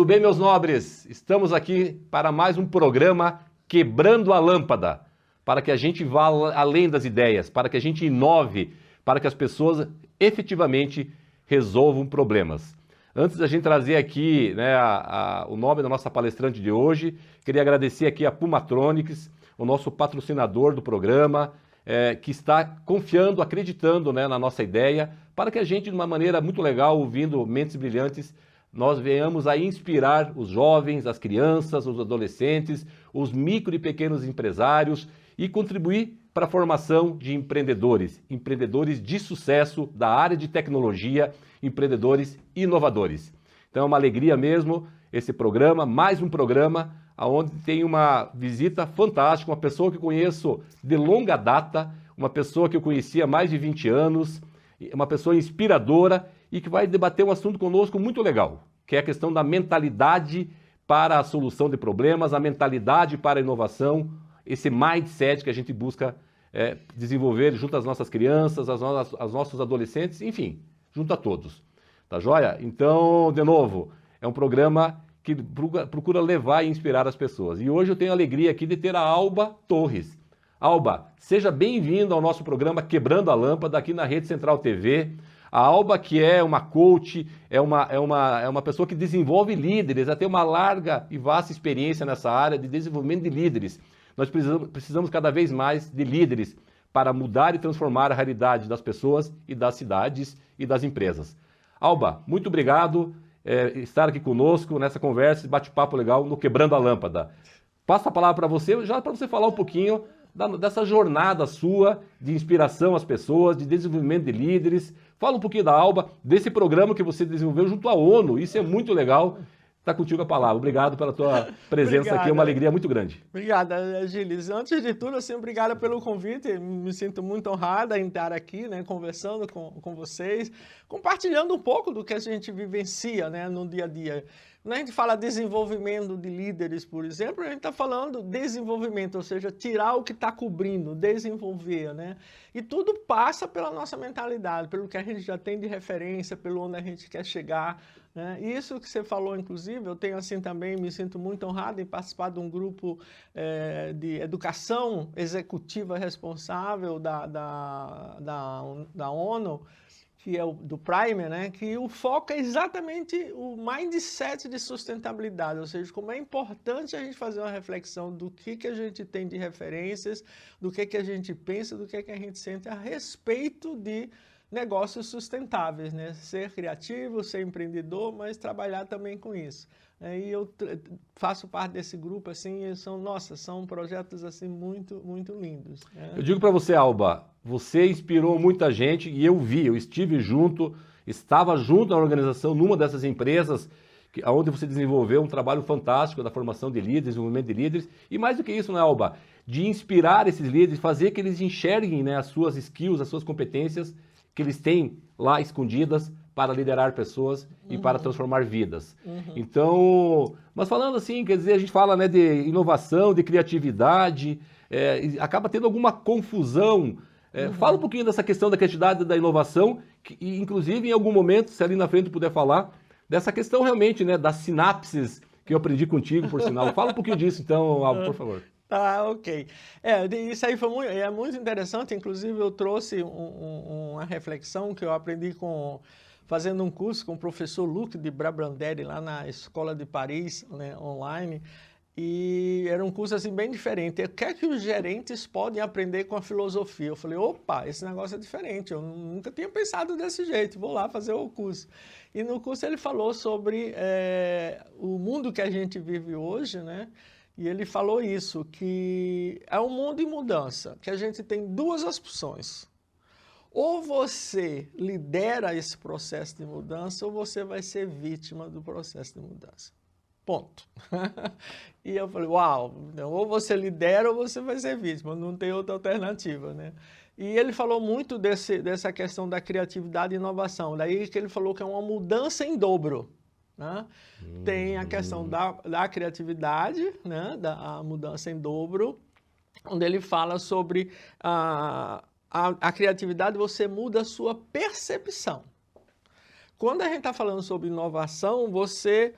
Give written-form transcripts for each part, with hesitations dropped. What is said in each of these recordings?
Tudo bem, meus nobres? Estamos aqui para mais um programa Quebrando a Lâmpada, para que a gente vá além das ideias, para que a gente inove, para que as pessoas efetivamente resolvam problemas. Antes da gente trazer aqui o nome da nossa palestrante de hoje, queria agradecer aqui a Pumatronics, o nosso patrocinador do programa, que está confiando, acreditando na nossa ideia, para que a gente, de uma maneira muito legal, ouvindo Mentes Brilhantes, nós venhamos a inspirar os jovens, as crianças, os adolescentes, os micro e pequenos empresários e contribuir para a formação de empreendedores, empreendedores de sucesso da área de tecnologia, empreendedores inovadores. Então é uma alegria mesmo esse programa, mais um programa onde tem uma visita fantástica, uma pessoa que eu conheço de longa data, uma pessoa que eu conhecia há mais de 20 anos, uma pessoa inspiradora e que vai debater um assunto conosco muito legal, que é a questão da mentalidade para a solução de problemas, a mentalidade para a inovação, esse mindset que a gente busca desenvolver junto às nossas crianças, aos nossos adolescentes, enfim, junto a todos. Tá joia? Então, de novo, é um programa que procura levar e inspirar as pessoas. E hoje eu tenho a alegria aqui de ter a Alba Torres. Alba, seja bem-vinda ao nosso programa Quebrando a Lâmpada, aqui na Rede Central TV. A Alba, que é uma coach, é uma pessoa que desenvolve líderes, ela tem uma larga e vasta experiência nessa área de desenvolvimento de líderes. Nós precisamos cada vez mais de líderes para mudar e transformar a realidade das pessoas e das cidades e das empresas. Alba, muito obrigado por estar aqui conosco nessa conversa, bate-papo legal no Quebrando a Lâmpada. Passo a palavra para você, já para você falar um pouquinho dessa jornada sua de inspiração às pessoas, de desenvolvimento de líderes. Fala um pouquinho da Alba, desse programa que você desenvolveu junto à ONU. Isso é muito legal. Está contigo a palavra. Obrigado pela tua presença aqui, é uma alegria muito grande. Obrigada, Gilles. Antes de tudo, obrigado pelo convite. Me sinto muito honrada em estar aqui, conversando com vocês, compartilhando um pouco do que a gente vivencia, no dia a dia. Quando a gente fala desenvolvimento de líderes, por exemplo, a gente está falando desenvolvimento, ou seja, tirar o que está cobrindo, desenvolver, E tudo passa pela nossa mentalidade, pelo que a gente já tem de referência, pelo onde a gente quer chegar, Isso que você falou, inclusive, eu tenho assim também, me sinto muito honrado em participar de um grupo de educação executiva responsável da ONU, que é o do Primer, que o foco é exatamente o mindset de sustentabilidade, ou seja, como é importante a gente fazer uma reflexão do que a gente tem de referências, do que a gente pensa, do que a gente sente a respeito de negócios sustentáveis, Ser criativo, ser empreendedor, mas trabalhar também com isso. E eu faço parte desse grupo, assim, e são projetos assim muito, muito lindos. Eu digo para você, Alba, você inspirou muita gente e eu estive junto, estava junto na organização, numa dessas empresas, onde você desenvolveu um trabalho fantástico da formação de líderes, desenvolvimento de líderes, e mais do que isso, Alba? De inspirar esses líderes, fazer que eles enxerguem as suas skills, as suas competências que eles têm lá escondidas para liderar pessoas e para transformar vidas. Então, mas falando assim, quer dizer, a gente fala de inovação, de criatividade, acaba tendo alguma confusão. Fala um pouquinho dessa questão da criatividade da inovação, e inclusive em algum momento, se ali na frente puder falar, dessa questão realmente das sinapses que eu aprendi contigo, por sinal. Fala um pouquinho disso então, Alba, por favor. Tá, ok. Isso aí foi muito interessante, inclusive eu trouxe uma reflexão que eu aprendi fazendo um curso com o professor Luc de Brabandere, lá na Escola de Paris, online, e era um curso assim bem diferente. O que é que os gerentes podem aprender com a filosofia? Eu falei, opa, esse negócio é diferente, eu nunca tinha pensado desse jeito, vou lá fazer o curso. E no curso ele falou sobre o mundo que a gente vive hoje, E ele falou isso, que é um mundo em mudança, que a gente tem duas opções. Ou você lidera esse processo de mudança, ou você vai ser vítima do processo de mudança. Ponto. E eu falei, uau, ou você lidera ou você vai ser vítima, não tem outra alternativa, E ele falou muito dessa questão da criatividade e inovação, daí que ele falou que é uma mudança em dobro. Tem a questão da criatividade, da mudança em dobro, onde ele fala sobre a criatividade, você muda a sua percepção. Quando a gente está falando sobre inovação, você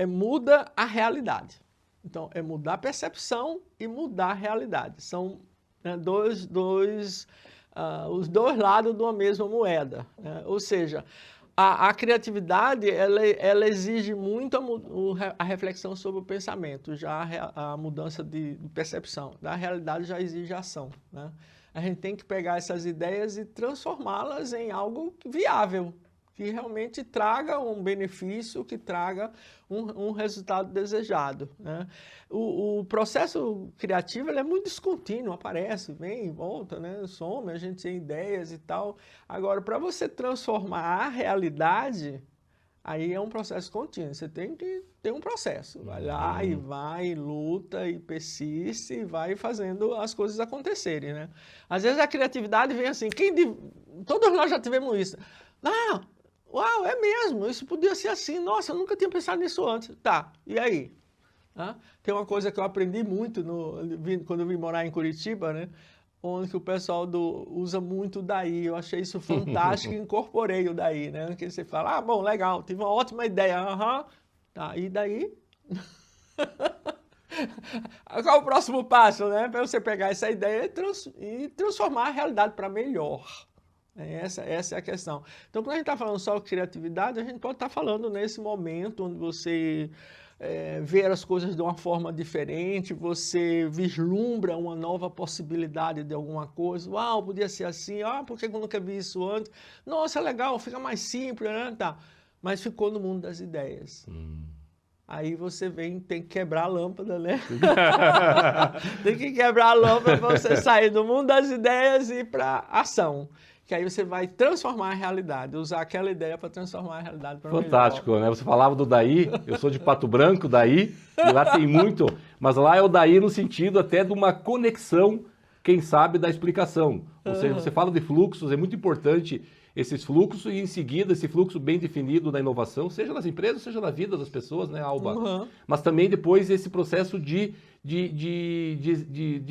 muda a realidade. Então, é mudar a percepção e mudar a realidade. São, né, os dois lados de uma mesma moeda, né? Ou seja, a criatividade, ela exige muito a reflexão sobre o pensamento, já a mudança de percepção. Da realidade já exige ação, né? A gente tem que pegar essas ideias e transformá-las em algo viável, que realmente traga um benefício, que traga um resultado desejado, né? O processo criativo ele é muito descontínuo, aparece, vem e volta, né? Some, a gente tem ideias e tal. Agora, para você transformar a realidade, aí é um processo contínuo, você tem que ter um processo. Vai lá e vai, luta e persiste e vai fazendo as coisas acontecerem, né? Às vezes a criatividade vem assim, todos nós já tivemos isso. Ah, uau, é mesmo, isso podia ser assim, nossa, eu nunca tinha pensado nisso antes. Tá, e aí? Tem uma coisa que eu aprendi muito quando eu vim morar em Curitiba, né? Onde que o pessoal usa muito o daí. Eu achei isso fantástico e incorporei o daí, né? Que você fala, bom, legal, tive uma ótima ideia, tá, e daí? Qual o próximo passo, né? Para você pegar essa ideia e transformar a realidade para melhor. Essa é a questão. Então, quando a gente está falando só de criatividade, a gente pode estar falando nesse momento onde você ver as coisas de uma forma diferente, você vislumbra uma nova possibilidade de alguma coisa. Uau, podia ser assim, por que eu nunca vi isso antes? Nossa, é legal, fica mais simples, né? Tá. Mas ficou no mundo das ideias. Aí você tem que quebrar a lâmpada, né? Tem que quebrar a lâmpada para você sair do mundo das ideias e ir para ação. Que aí você vai transformar a realidade, usar aquela ideia para transformar a realidade para melhor. Fantástico, né? Você falava do daí, eu sou de Pato Branco, daí, e lá tem muito, mas lá é o daí no sentido até de uma conexão, quem sabe, da explicação. Ou seja, você fala de fluxos, é muito importante esses fluxos e em seguida esse fluxo bem definido da inovação, seja nas empresas, seja na vida das pessoas, né, Alba? Mas também depois esse processo de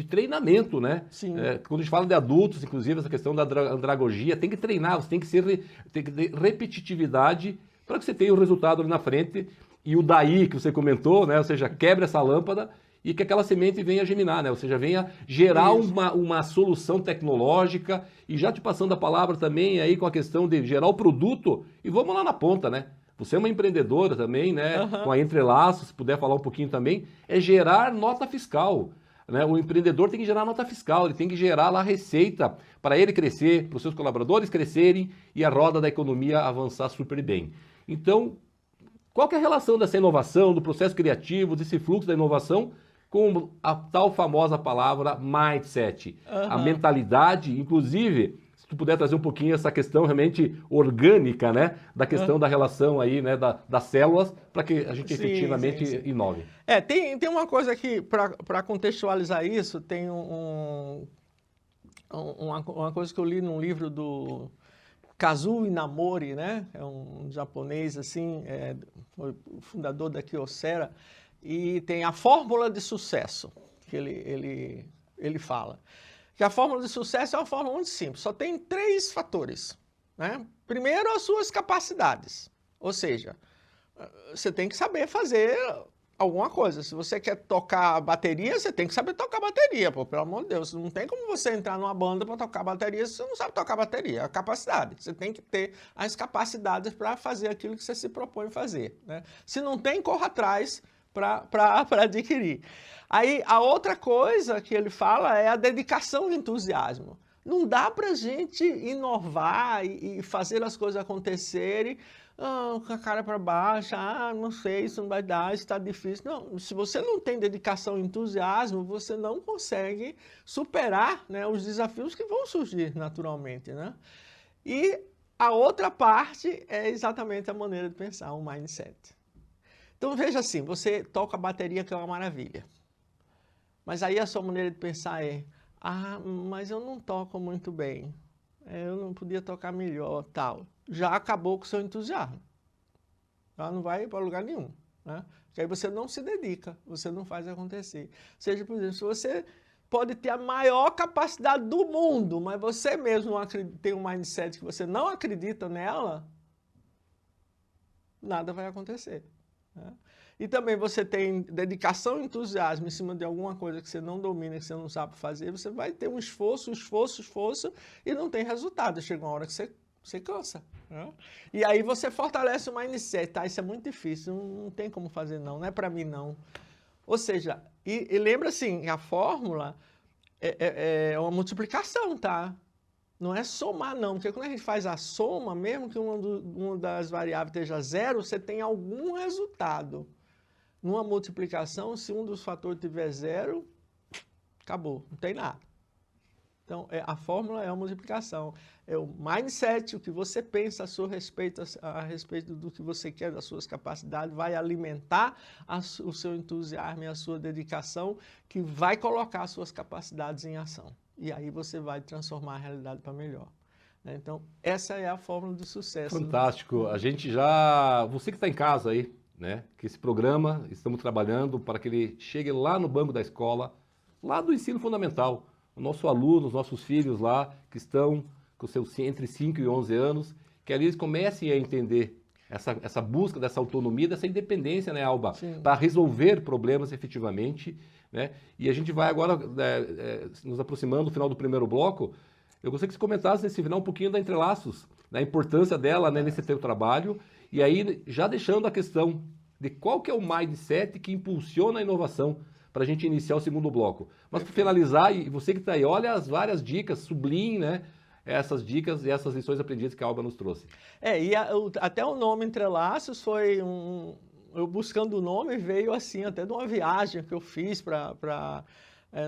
treinamento, né? Sim. Quando a gente fala de adultos, inclusive, essa questão da andragogia, tem que treinar, você tem que ter repetitividade para que você tenha o resultado ali na frente. E o daí que você comentou, né? Ou seja, quebra essa lâmpada e que aquela semente venha germinar, né? Ou seja, venha gerar uma solução tecnológica e já te passando a palavra também aí com a questão de gerar o produto e vamos lá na ponta, né? Você é uma empreendedora também, né? Com a Entrelaços, se puder falar um pouquinho também, é gerar nota fiscal. Né? O empreendedor tem que gerar nota fiscal, ele tem que gerar lá receita para ele crescer, para os seus colaboradores crescerem e a roda da economia avançar super bem. Então, qual que é a relação dessa inovação, do processo criativo, desse fluxo da inovação com a tal famosa palavra mindset? A mentalidade, inclusive, se tu puder trazer um pouquinho essa questão realmente orgânica, né, da questão da relação aí, né, das células, para que a gente efetivamente inove. Tem uma coisa aqui, para contextualizar isso, tem uma coisa que eu li num livro do Kazuo Inamori, né, é um japonês, assim, foi o fundador da Kyocera, e tem a fórmula de sucesso, que ele fala. Que a fórmula de sucesso é uma fórmula muito simples, só tem 3 fatores, né? Primeiro, as suas capacidades, ou seja, você tem que saber fazer alguma coisa. Se você quer tocar bateria, você tem que saber tocar bateria, pô, pelo amor de Deus. Não tem como você entrar numa banda para tocar bateria se você não sabe tocar bateria. É a capacidade. Você tem que ter as capacidades para fazer aquilo que você se propõe fazer, né? Se não tem, corra atrás para adquirir. Aí, a outra coisa que ele fala é a dedicação e entusiasmo. Não dá para a gente inovar e fazer as coisas acontecerem com a cara para baixo, não sei, isso não vai dar, isso está difícil. Não, se você não tem dedicação e entusiasmo, você não consegue superar, né, os desafios que vão surgir naturalmente, né? E a outra parte é exatamente a maneira de pensar, o mindset. Então veja assim, você toca a bateria, que é uma maravilha. Mas aí a sua maneira de pensar é, mas eu não toco muito bem, eu não podia tocar melhor, tal. Já acabou com o seu entusiasmo. Já não vai para lugar nenhum, né? Porque aí você não se dedica, você não faz acontecer. Seja, por exemplo, se você pode ter a maior capacidade do mundo, mas você mesmo não tem um mindset que você não acredita nela, nada vai acontecer, né? e também você tem dedicação e entusiasmo em cima de alguma coisa que você não domina, que você não sabe fazer, você vai ter um esforço, e não tem resultado. Chega uma hora que você cansa. Né? E aí você fortalece o mindset, tá? Isso é muito difícil, não tem como fazer não é para mim não. Ou seja, e lembra assim, a fórmula é uma multiplicação, tá? Não é somar não, porque quando a gente faz a soma, mesmo que uma das variáveis esteja zero, você tem algum resultado. Numa multiplicação, se um dos fatores tiver zero, acabou, não tem nada. Então, a fórmula é a multiplicação. É o mindset, o que você pensa a respeito do que você quer, das suas capacidades, vai alimentar o seu entusiasmo e a sua dedicação, que vai colocar as suas capacidades em ação. E aí você vai transformar a realidade para melhor. Então, essa é a fórmula do sucesso. Fantástico. A gente já... Você que está em casa aí, né? Que esse programa, estamos trabalhando para que ele chegue lá no banco da escola, lá do ensino fundamental. O nosso aluno, os nossos filhos lá, que estão com seus entre 5 e 11 anos, que ali eles comecem a entender essa busca dessa autonomia, dessa independência, né, Alba? Para resolver problemas efetivamente, né? E a gente vai agora, nos aproximando do final do primeiro bloco, eu gostaria que você comentasse nesse final um pouquinho da Entrelaços, da importância dela, né, nesse teu trabalho, e aí já deixando a questão de qual que é o mindset que impulsiona a inovação, para a gente iniciar o segundo bloco. Mas para finalizar, e você que está aí, olha as várias dicas, sublinhe, né, essas dicas e essas lições aprendidas que a Alba nos trouxe. Até o nome Entrelaços foi eu buscando o nome, veio assim, até de uma viagem que eu fiz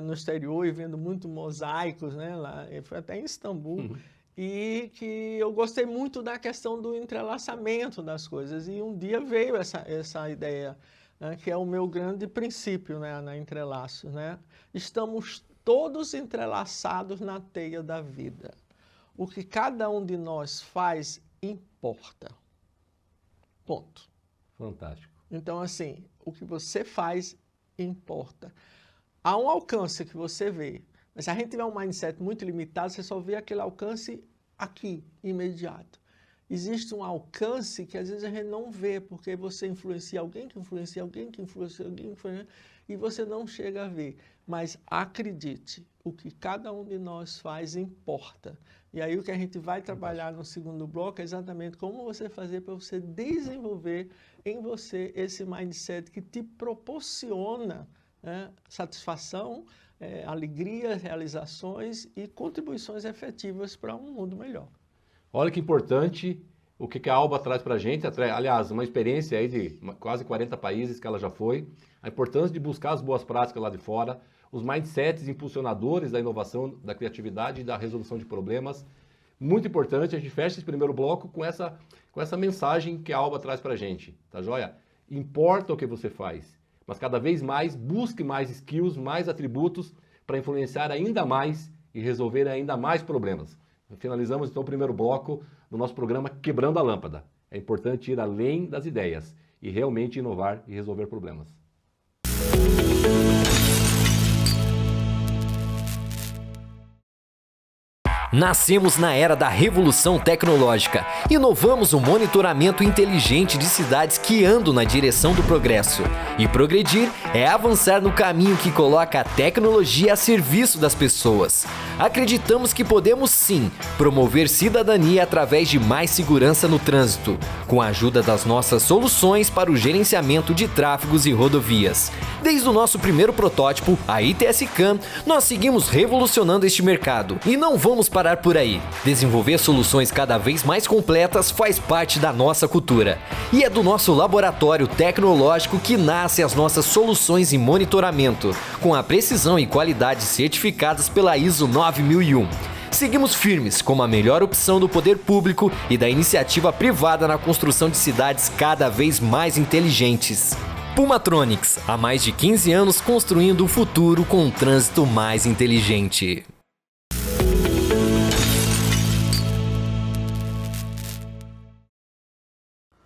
no exterior e vendo muito mosaicos, né, lá, foi até em Istambul, e que eu gostei muito da questão do entrelaçamento das coisas, e um dia veio essa ideia, né, que é o meu grande princípio, né, na Entrelaços, né? Estamos todos entrelaçados na teia da vida. O que cada um de nós faz importa. Ponto. Fantástico. Então, assim, o que você faz importa. Há um alcance que você vê, mas se a gente tiver um mindset muito limitado, você só vê aquele alcance aqui, imediato. Existe um alcance que às vezes a gente não vê, porque você influencia alguém, que influencia alguém, que influencia alguém, e você não chega a ver. Mas acredite, o que cada um de nós faz importa. E aí o que a gente vai trabalhar no segundo bloco é exatamente como você fazer para você desenvolver em você esse mindset que te proporciona, né, satisfação, alegria, realizações e contribuições efetivas para um mundo melhor. Olha que importante o que a Alba traz para a gente, aliás, uma experiência aí de quase 40 países que ela já foi, a importância de buscar as boas práticas lá de fora, os mindsets impulsionadores da inovação, da criatividade e da resolução de problemas. Muito importante, a gente fecha esse primeiro bloco com essa mensagem que a Alba traz para a gente, tá joia? Importa o que você faz, mas cada vez mais busque mais skills, mais atributos para influenciar ainda mais e resolver ainda mais problemas. Finalizamos então o primeiro bloco do nosso programa Quebrando a Lâmpada. É importante ir além das ideias e realmente inovar e resolver problemas. Nascemos na era da revolução tecnológica. Inovamos o monitoramento inteligente de cidades que andam na direção do progresso. E progredir é avançar no caminho que coloca a tecnologia a serviço das pessoas. Acreditamos que podemos sim promover cidadania através de mais segurança no trânsito, com a ajuda das nossas soluções para o gerenciamento de tráfegos e rodovias. Desde o nosso primeiro protótipo, a ITS-CAM, nós seguimos revolucionando este mercado e não vamos parar por aí. Desenvolver soluções cada vez mais completas faz parte da nossa cultura. E é do nosso laboratório tecnológico que nascem as nossas soluções em monitoramento, com a precisão e qualidade certificadas pela ISO 9001. Seguimos firmes como a melhor opção do poder público e da iniciativa privada na construção de cidades cada vez mais inteligentes. Pumatronics, há mais de 15 anos construindo um futuro com um trânsito mais inteligente.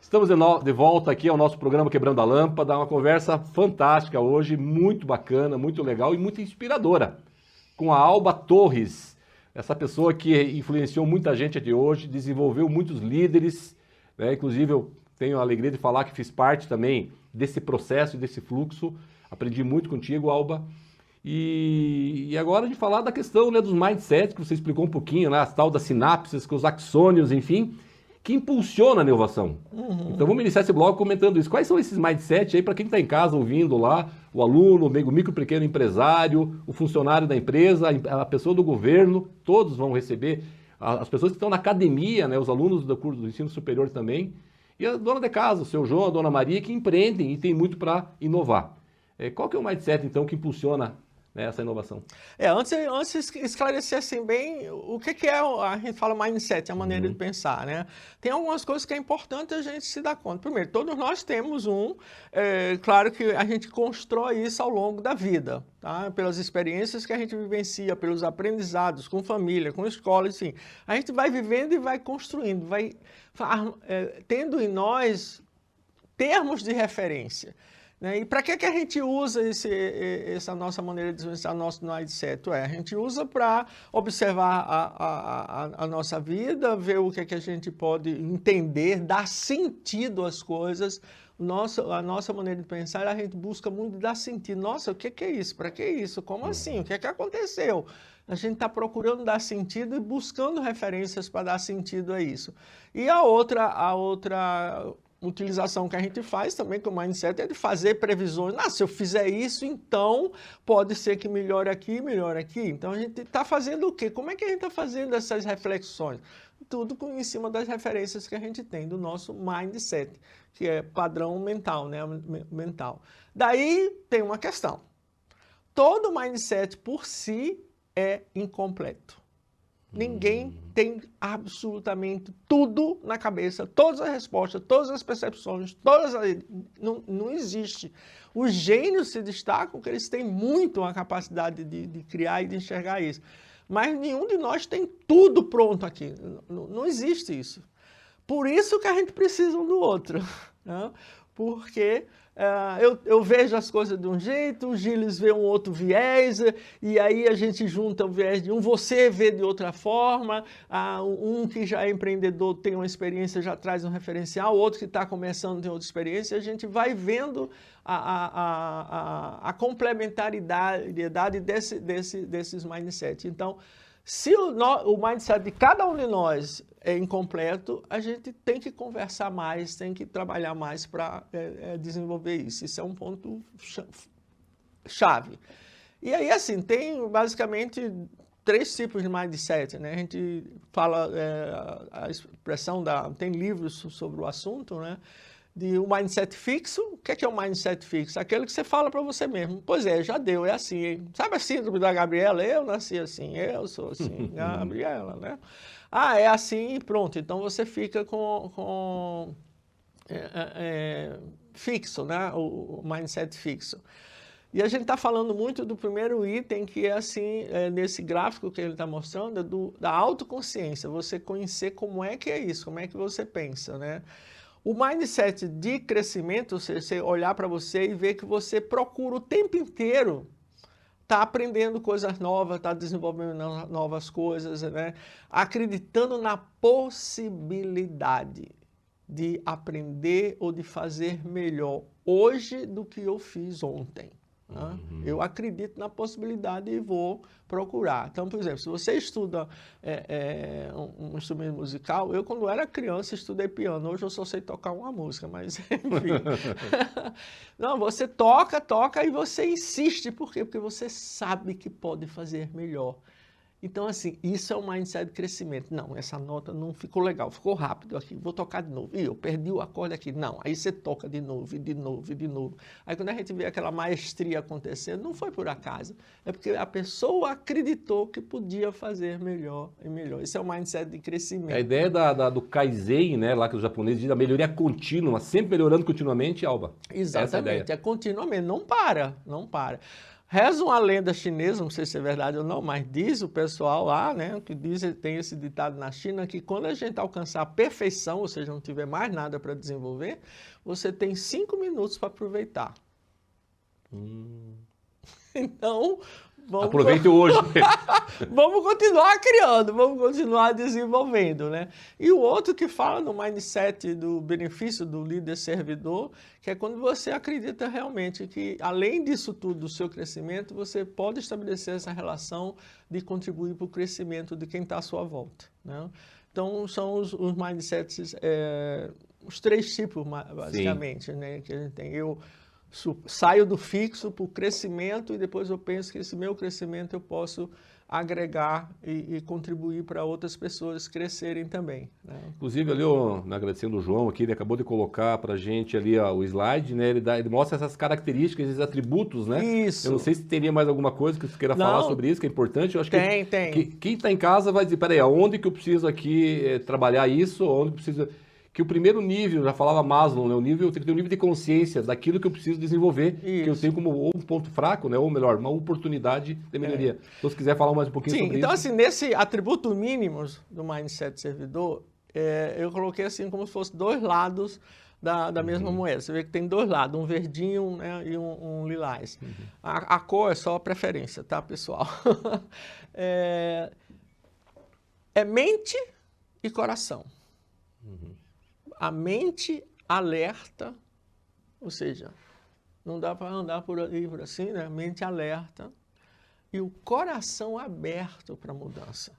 Estamos de volta aqui ao nosso programa Quebrando a Lâmpada, uma conversa fantástica hoje, muito bacana, muito legal e muito inspiradora, com a Alba Torres, essa pessoa que influenciou muita gente até hoje, desenvolveu muitos líderes, né? Inclusive eu tenho a alegria de falar que fiz parte também desse processo e desse fluxo. Aprendi muito contigo, Alba. E agora de falar da questão, né, dos mindset, que você explicou um pouquinho, né, as tal das sinapses, com os axônios, enfim, que impulsiona a inovação. Então vamos iniciar esse bloco comentando isso. Quais são esses mindset aí para quem está em casa ouvindo lá, o aluno, o micro pequeno empresário, o funcionário da empresa, a pessoa do governo, todos vão receber, as pessoas que estão na academia, né, os alunos do curso do ensino superior também, e a dona de casa, o seu João, a dona Maria, que empreendem e tem muito para inovar. Qual que é o mindset, então, que impulsiona, né, essa inovação? Antes esclarecer assim bem o que é, a gente fala mindset, a maneira de pensar, né? Tem algumas coisas que é importante a gente se dar conta. Primeiro, todos nós temos claro que a gente constrói isso ao longo da vida, tá? Pelas experiências que a gente vivencia, pelos aprendizados, com família, com escola, enfim. A gente vai vivendo e vai construindo, vai tendo em nós termos de referência. E para que a gente usa essa nossa maneira de pensar, nosso mindset? A gente usa para observar a nossa vida, ver o que a gente pode entender, dar sentido às coisas. A nossa maneira de pensar, a gente busca muito dar sentido. Nossa, o que é isso? Para que isso? Como assim? O que aconteceu? A gente está procurando dar sentido e buscando referências para dar sentido a isso. E a outra utilização que a gente faz também com o mindset é de fazer previsões. Se eu fizer isso, então pode ser que melhore aqui, melhore aqui. Então a gente está fazendo o quê? Como é que a gente está fazendo essas reflexões? Tudo em cima das referências que a gente tem do nosso mindset, que é padrão mental, né? Mental. Daí tem uma questão. Todo mindset por si é incompleto. Ninguém tem absolutamente tudo na cabeça, todas as respostas, todas as percepções, não existe. Os gênios se destacam porque eles têm muito a capacidade de criar e de enxergar isso. Mas nenhum de nós tem tudo pronto aqui. Não existe isso. Por isso que a gente precisa um do outro. Né? Porque eu vejo as coisas de um jeito, o Gilles vê um outro viés, e aí a gente junta o viés de um, você vê de outra forma, um que já é empreendedor tem uma experiência, já traz um referencial, outro que está começando tem outra experiência, a gente vai vendo a complementaridade desses mindsets. Então, se o mindset de cada um de nós é incompleto, a gente tem que conversar mais, tem que trabalhar mais para desenvolver isso. Isso é um ponto chave. E aí, assim, tem basicamente 3 tipos de mindset, né? A gente fala, a expressão tem livros sobre o assunto, né? De um mindset fixo. O que é um mindset fixo? Aquele que você fala para você mesmo. Pois é, já deu, é assim. Hein? Sabe a síndrome da Gabriela? Eu nasci assim, eu sou assim, Gabriela, né? É assim e pronto. Então você fica fixo, né? O mindset fixo. E a gente está falando muito do primeiro item, que é assim, nesse gráfico que ele está mostrando, da autoconsciência. Você conhecer como é que é isso, como é que você pensa, né? O mindset de crescimento, você olhar para você e ver que você procura o tempo inteiro estar aprendendo coisas novas, estar desenvolvendo novas coisas, né? Acreditando na possibilidade de aprender ou de fazer melhor hoje do que eu fiz ontem. Né? Eu acredito na possibilidade e vou procurar. Então, por exemplo, se você estuda um instrumento musical, eu quando era criança estudei piano, hoje eu só sei tocar uma música, mas enfim. Não, você toca e você insiste. Por quê? Porque você sabe que pode fazer melhor. Então, assim, isso é um mindset de crescimento. Não, essa nota não ficou legal, ficou rápido aqui, vou tocar de novo. Ih, eu perdi o acorde aqui. Não, aí você toca de novo, e de novo, e de novo. Aí quando a gente vê aquela maestria acontecendo, não foi por acaso. É porque a pessoa acreditou que podia fazer melhor e melhor. Isso é um mindset de crescimento. A ideia do Kaizen, né, lá que os japoneses dizem, a melhoria contínua, sempre melhorando continuamente, Alba. Exatamente, é continuamente, não para. Reza uma lenda chinesa, não sei se é verdade ou não, mas diz o pessoal lá, né, que tem esse ditado na China, que quando a gente alcançar a perfeição, ou seja, não tiver mais nada para desenvolver, você tem 5 minutos para aproveitar. Então, Aproveite hoje. Vamos continuar criando, vamos continuar desenvolvendo, né? E o outro que fala no mindset do benefício do líder servidor, que é quando você acredita realmente que, além disso tudo, do seu crescimento, você pode estabelecer essa relação de contribuir para o crescimento de quem está à sua volta, né? Então, são os mindsets, os 3 tipos, basicamente, né, que a gente tem. Eu saio do fixo para o crescimento e depois eu penso que esse meu crescimento eu posso agregar e contribuir para outras pessoas crescerem também, né? Inclusive, ali, agradecendo o João aqui, ele acabou de colocar para a gente ali o slide, né? Ele mostra essas características, esses atributos, né? Isso. Eu não sei se teria mais alguma coisa que você queira falar sobre isso, que é importante. Eu acho tem. que quem está em casa vai dizer, peraí, aonde que eu preciso aqui trabalhar isso? Onde preciso... Que o primeiro nível, já falava Maslow, né? Tem que ter um nível de consciência daquilo que eu preciso desenvolver, que eu tenho como ou um ponto fraco, né? Ou melhor, uma oportunidade de melhoria. Então, se quiser falar mais um pouquinho sobre então, isso. assim, nesse atributo mínimos do mindset servidor, eu coloquei assim como se fosse 2 lados da mesma moeda. Você vê que tem 2 lados, um verdinho, né, e um lilás. A cor é só preferência, tá, pessoal? É mente e coração. A mente alerta, ou seja, não dá para andar por aí, por assim, né? Mente alerta e o coração aberto para a mudança,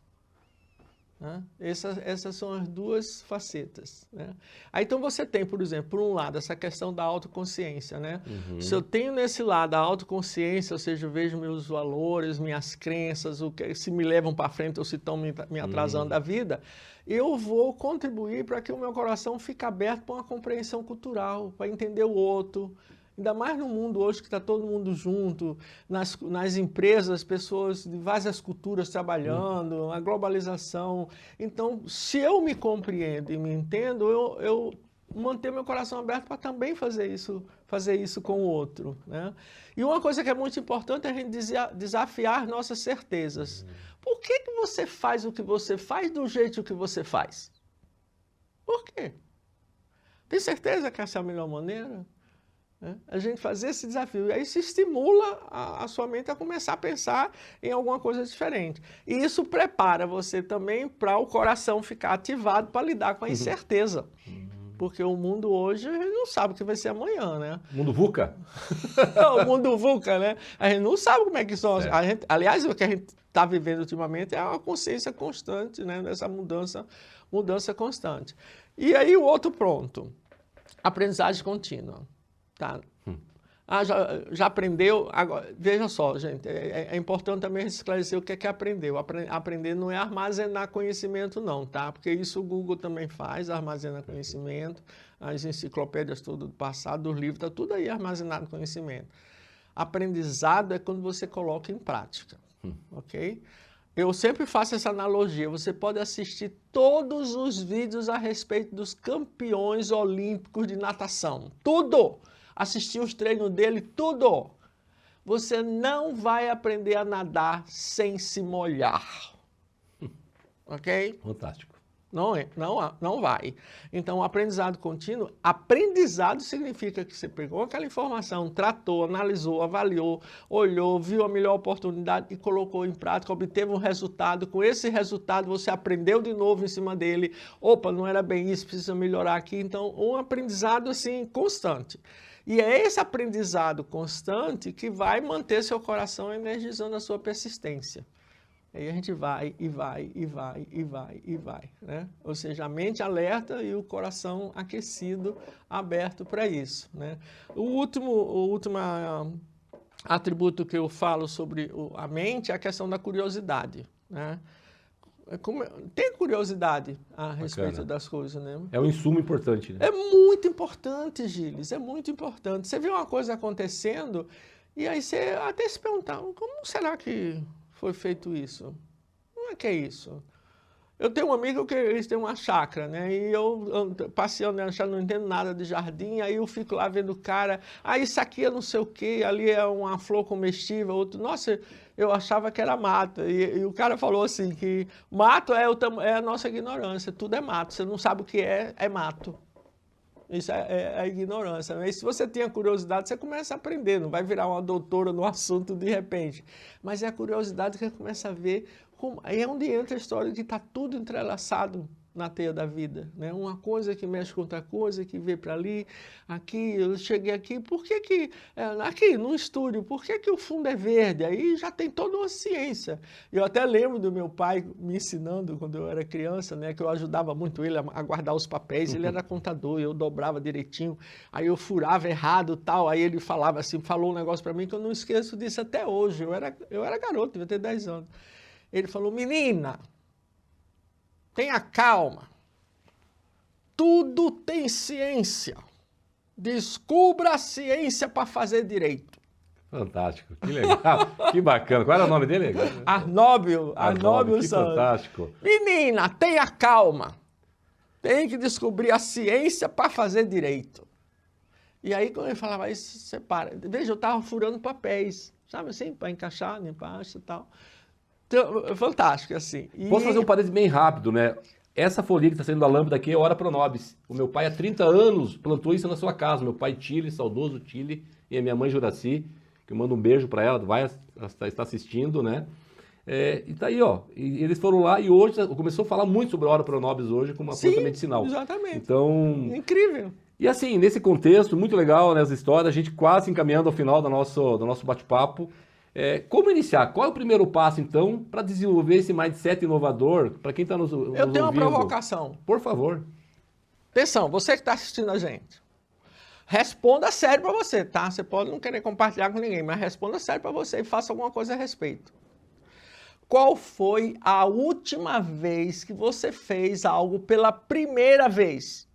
né? Essas são as 2 facetas, né? Aí então você tem, por exemplo, por um lado, essa questão da autoconsciência, né? Se eu tenho nesse lado a autoconsciência, ou seja, eu vejo meus valores, minhas crenças, se me levam para frente ou se estão me atrasando da vida, eu vou contribuir para que o meu coração fique aberto para uma compreensão cultural, para entender o outro. Ainda mais no mundo hoje que está todo mundo junto, nas empresas, pessoas de várias culturas trabalhando, a globalização. Então, se eu me compreendo e me entendo, eu manter meu coração aberto para também fazer isso com o outro, né? E uma coisa que é muito importante é a gente desafiar nossas certezas. Por que você faz o que você faz do jeito que você faz? Por quê? Tem certeza que essa é a melhor maneira? A gente fazer esse desafio. E aí se estimula a sua mente a começar a pensar em alguma coisa diferente. E isso prepara você também para o coração ficar ativado para lidar com a incerteza. Porque o mundo hoje, a gente não sabe o que vai ser amanhã, né? Mundo VUCA? O mundo VUCA, né? A gente não sabe como é que são. Aliás, o que a gente está vivendo ultimamente é uma consciência constante, né? Dessa mudança constante. E aí o outro ponto, aprendizagem contínua. Tá? Já aprendeu? Agora, veja só, gente, é importante também esclarecer o que é aprendeu. Aprender não é armazenar conhecimento, não, tá? Porque isso o Google também faz, armazena conhecimento, as enciclopédias tudo do passado, os livros, está tudo aí armazenado conhecimento. Aprendizado é quando você coloca em prática, ok? Eu sempre faço essa analogia, você pode assistir todos os vídeos a respeito dos campeões olímpicos de natação, tudo! Assistir os treinos dele, tudo. Você não vai aprender a nadar sem se molhar. Ok? Fantástico. Não vai. Então, o aprendizado contínuo, aprendizado significa que você pegou aquela informação, tratou, analisou, avaliou, olhou, viu a melhor oportunidade e colocou em prática, obteve um resultado. Com esse resultado, você aprendeu de novo em cima dele. Opa, não era bem isso, precisa melhorar aqui. Então, um aprendizado, assim, constante. E é esse aprendizado constante que vai manter seu coração energizando a sua persistência. Aí a gente vai, né? Ou seja, a mente alerta e o coração aquecido, aberto para isso, né? O último atributo que eu falo sobre a mente é a questão da curiosidade, né? Tem curiosidade a respeito das coisas, né? É um insumo importante, né? É muito importante, Gilles, é muito importante. Você vê uma coisa acontecendo e aí você até se perguntar, como será que foi feito isso? Como é que é isso? Eu tenho um amigo que eles têm uma chácara, né? E eu passeando na chácara, não entendo nada de jardim, aí eu fico lá vendo o cara, isso aqui é não sei o quê, ali é uma flor comestível, outro, nossa, eu achava que era mato. E o cara falou assim, que mato é a nossa ignorância, tudo é mato, você não sabe o que é mato. Isso é a ignorância. Mas se você tem a curiosidade, você começa a aprender, não vai virar uma doutora no assunto de repente. Mas é a curiosidade que você começa a ver. Aí é onde entra a história de que está tudo entrelaçado na teia da vida, né? Uma coisa que mexe com outra coisa, que vê para ali, aqui, eu cheguei aqui, por que que, aqui no estúdio, por que que o fundo é verde? Aí já tem toda uma ciência. Eu até lembro do meu pai me ensinando, quando eu era criança, né, que eu ajudava muito ele a guardar os papéis, ele era contador, eu dobrava direitinho, aí eu furava errado tal, aí ele falava assim, falou um negócio para mim que eu não esqueço disso até hoje, eu era garoto, devia ter 10 anos. Ele falou, menina, tenha calma, tudo tem ciência, descubra a ciência para fazer direito. Fantástico, que legal, que bacana. Qual era o nome dele? Arnóbio que Santos. fantástico. Menina, tenha calma, tem que descobrir a ciência para fazer direito. E aí quando ele falava isso, você para. Veja, eu estava furando papéis, sabe assim, para encaixar, limpar e tal. Então, fantástico, assim. Posso fazer um parênteses bem rápido, né? Essa folhinha que está saindo da lâmpada aqui é Ora Pro Nobis. O meu pai há 30 anos plantou isso na sua casa. Meu pai Tile, saudoso Tile, e a minha mãe Juraci, que eu mando um beijo para ela, está assistindo, né? E tá aí, ó. E eles foram lá e hoje começou a falar muito sobre a Ora Pro Nobis hoje como uma planta medicinal. Exatamente. Então, incrível. E assim, nesse contexto, muito legal, né, as histórias, a gente quase encaminhando ao final do nosso bate-papo. Como iniciar? Qual é o primeiro passo, então, para desenvolver esse mindset inovador para quem está nos ouvindo? Eu tenho uma provocação. Por favor. Atenção, você que está assistindo a gente. Responda sério para você, tá? Você pode não querer compartilhar com ninguém, mas responda sério para você e faça alguma coisa a respeito. Qual foi a última vez que você fez algo pela primeira vez?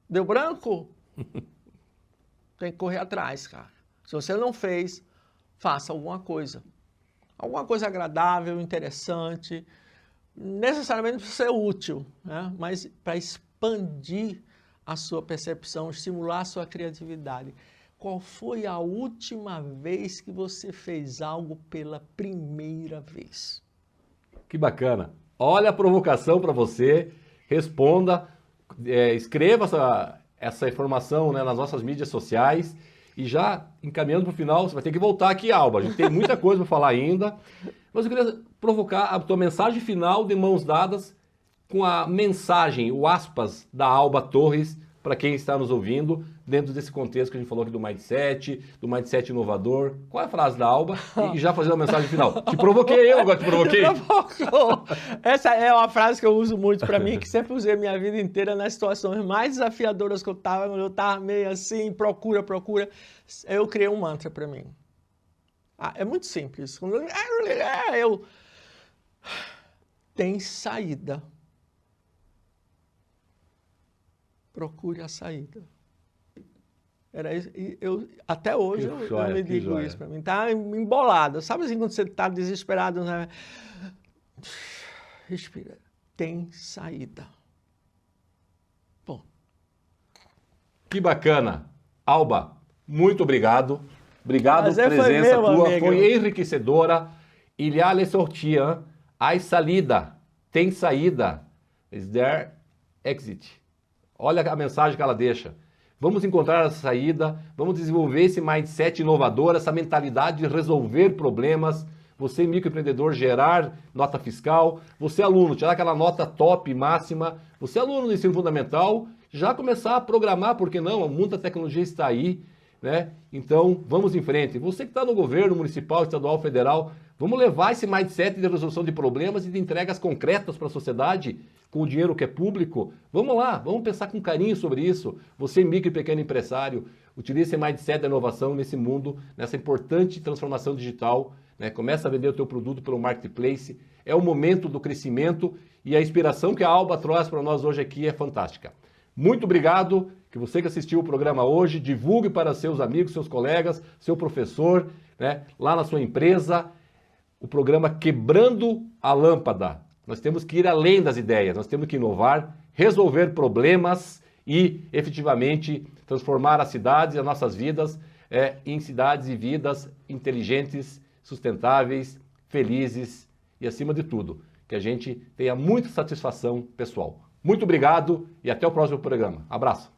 Deu branco? Tem que correr atrás, cara. Se você não fez, faça alguma coisa. Alguma coisa agradável, interessante, necessariamente para ser útil, né? Mas para expandir a sua percepção, estimular a sua criatividade. Qual foi a última vez que você fez algo pela primeira vez? Que bacana. Olha a provocação para você, responda, escreva essa informação, né, nas nossas mídias sociais. E já encaminhando para o final, você vai ter que voltar aqui, Alba. A gente tem muita coisa para falar ainda. Mas eu queria provocar a tua mensagem final de mãos dadas com a mensagem, o aspas da Alba Torres, para quem está nos ouvindo, dentro desse contexto que a gente falou aqui do mindset inovador. Qual é a frase da Alba? E já fazendo a mensagem final. Te provoquei, eu agora te provoquei. Essa é uma frase que eu uso muito para mim, que sempre usei a minha vida inteira nas situações mais desafiadoras que eu estava, quando eu estava meio assim, procura. Eu criei um mantra para mim. É muito simples. Tem saída. Procure a saída. Era isso. Até hoje eu me digo isso para mim. Tá embolado. Sabe assim quando você está desesperado? Né? Respira. Tem saída. Bom. Que bacana. Alba, muito obrigado. Obrigado pela presença tua. Amigo. Foi enriquecedora. Il y a les sorties. Há saída. Tem saída. Is there exit? Olha a mensagem que ela deixa. Vamos encontrar essa saída, vamos desenvolver esse mindset inovador, essa mentalidade de resolver problemas. Você, microempreendedor, gerar nota fiscal. Você, aluno, tirar aquela nota top, máxima. Você, aluno do ensino fundamental, já começar a programar, porque não? Muita tecnologia está aí, né? Então, vamos em frente. Você que está no governo municipal, estadual, federal, vamos levar esse mindset de resolução de problemas e de entregas concretas para a sociedade, com o dinheiro que é público. Vamos lá, vamos pensar com carinho sobre isso. Você, micro e pequeno empresário, utilize esse mindset da inovação nesse mundo, nessa importante transformação digital, né? Começa a vender o teu produto pelo marketplace. É o momento do crescimento e a inspiração que a Alba traz para nós hoje aqui é fantástica. Muito obrigado, que você que assistiu o programa hoje, divulgue para seus amigos, seus colegas, seu professor, né? Lá na sua empresa, o programa Quebrando a Lâmpada. Nós temos que ir além das ideias, nós temos que inovar, resolver problemas e, efetivamente, transformar as cidades e as nossas vidas em cidades e vidas inteligentes, sustentáveis, felizes e, acima de tudo, que a gente tenha muita satisfação pessoal. Muito obrigado e até o próximo programa. Abraço.